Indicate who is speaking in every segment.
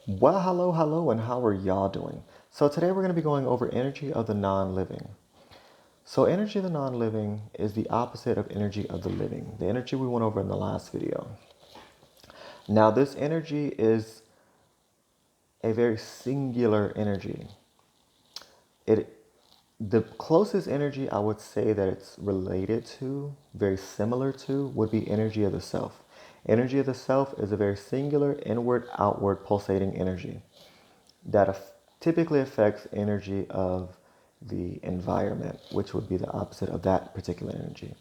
Speaker 1: Well, hello, and how are y'all doing? So today we're going to be going over energy of the non-living. So energy of the non-living is the opposite of energy of the living, the energy we went over in the last video. Now, this energy is a very singular energy. It, the closest energy I would say that it's related to, very similar to, would be energy of the self. Energy of the self is a very singular, inward, outward pulsating energy that typically affects energy of the environment, which would be the opposite of that particular energy.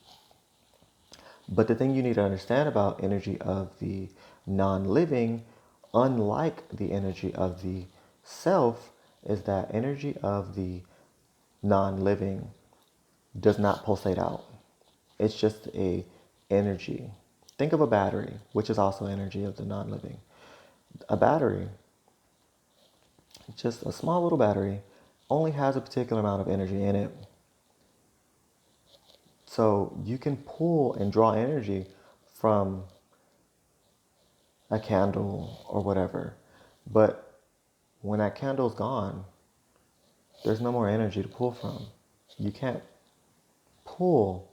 Speaker 1: But the thing you need to understand about energy of the non-living, unlike the energy of the self, is that energy of the non-living does not pulsate out. It's just a energy. Think of a battery, which is also energy of the non-living. A battery, just a small little battery, only has a particular amount of energy in it. So you can pull and draw energy from a candle or whatever. But when that candle's gone, there's no more energy to pull from. You can't pull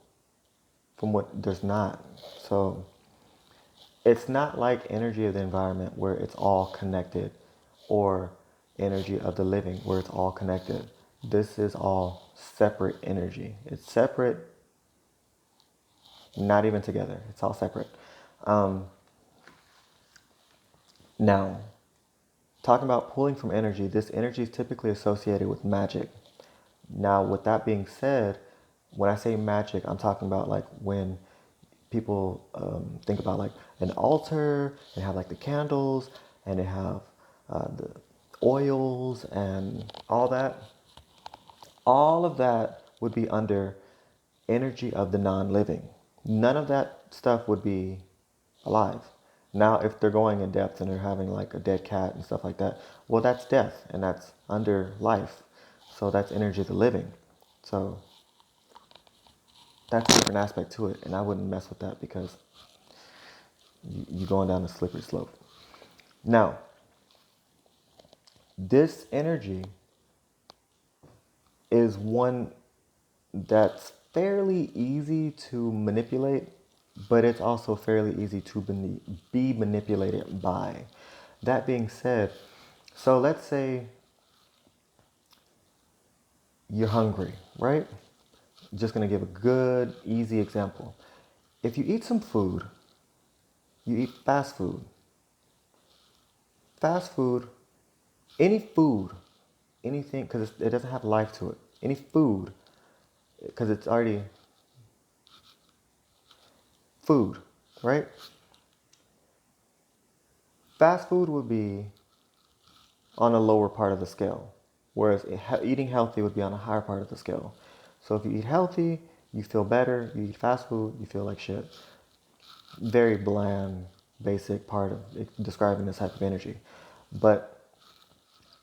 Speaker 1: from what there's not. So it's not like energy of the environment where it's all connected, or energy of the living where it's all connected. This is all separate energy. It's separate, not even together. It's all separate. Um, Now, talking about pulling from energy, this energy is typically associated with magic. Now, with that being said, when I say magic, I'm talking about like when people think about like an altar and have like the candles and they have the oils and all that. All of that would be under energy of the non-living. None of that stuff would be alive. Now, if they're going in depth and they're having like a dead cat and stuff like that, well, that's death and that's under life. So that's energy of the living. So that's a different aspect to it. And I wouldn't mess with that because you're going down a slippery slope. Now, this energy is one that's fairly easy to manipulate, but it's also fairly easy to be manipulated by. That being said, so let's say you're hungry, right? Just gonna give a good, easy example. If you eat some food, you eat fast food, any food, anything, because it doesn't have life to it. Any food, because it's already food, right? Fast food would be on a lower part of the scale, whereas eating healthy would be on a higher part of the scale. So if you eat healthy, you feel better. You eat fast food, you feel like shit. Very bland, basic part of describing this type of energy. But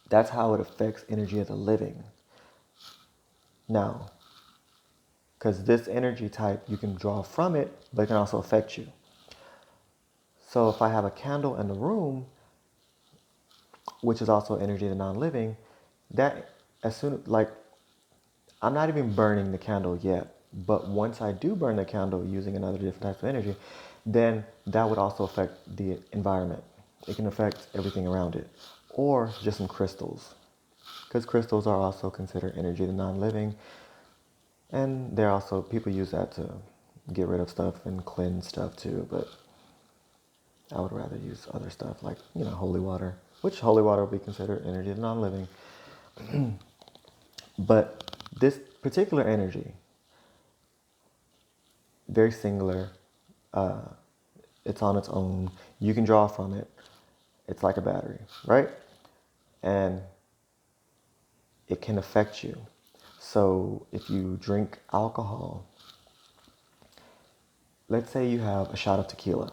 Speaker 1: that's how it affects energy of the living. Now, because this energy type, you can draw from it, but it can also affect you. So if I have a candle in the room, which is also energy of the non-living, that as soon like I'm not even burning the candle yet, but once I do burn the candle using another different type of energy, then that would also affect the environment. It can affect everything around it, or just some crystals, because crystals are also considered energy of the non-living, and they're also people use that to get rid of stuff and cleanse stuff too. But I would rather use other stuff like holy water, which holy water would be considered energy of the non-living. But this particular energy, very singular. It's on its own. You can draw from it. It's like a battery, right? And it can affect you. So if you drink alcohol, let's say you have a shot of tequila,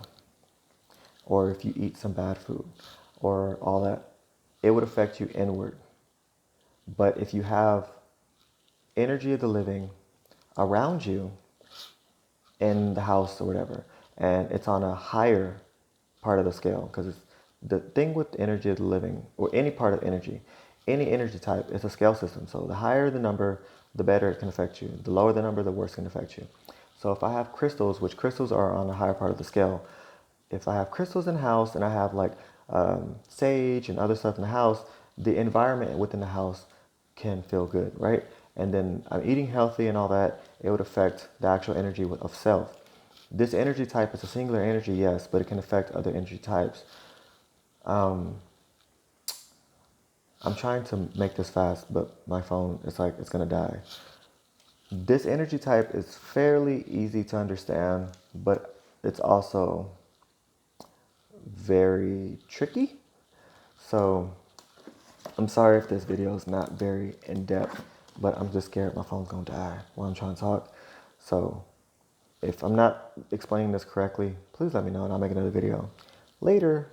Speaker 1: or if you eat some bad food, or all that, it would affect you inward. But if you have energy of the living around you in the house or whatever, and it's on a higher part of the scale because it's the thing with the energy of the living, or any part of energy, any energy type, it's a scale system. So the higher the number, the better it can affect you. The lower the number, the worse it can affect you. So if I have crystals, which crystals are on the higher part of the scale, if I have crystals in the house and I have like sage and other stuff in the house, the environment within the house can feel good, right? And then I'm eating healthy and all that, it would affect the actual energy of self. This energy type is a singular energy, yes, but it can affect other energy types. Um, I'm trying to make this fast, but my phone is like, it's gonna die. This energy type is fairly easy to understand, but it's also very tricky. So I'm sorry if this video is not very in depth, but I'm just scared my phone's gonna die while I'm trying to talk. So if I'm not explaining this correctly, please let me know and I'll make another video later.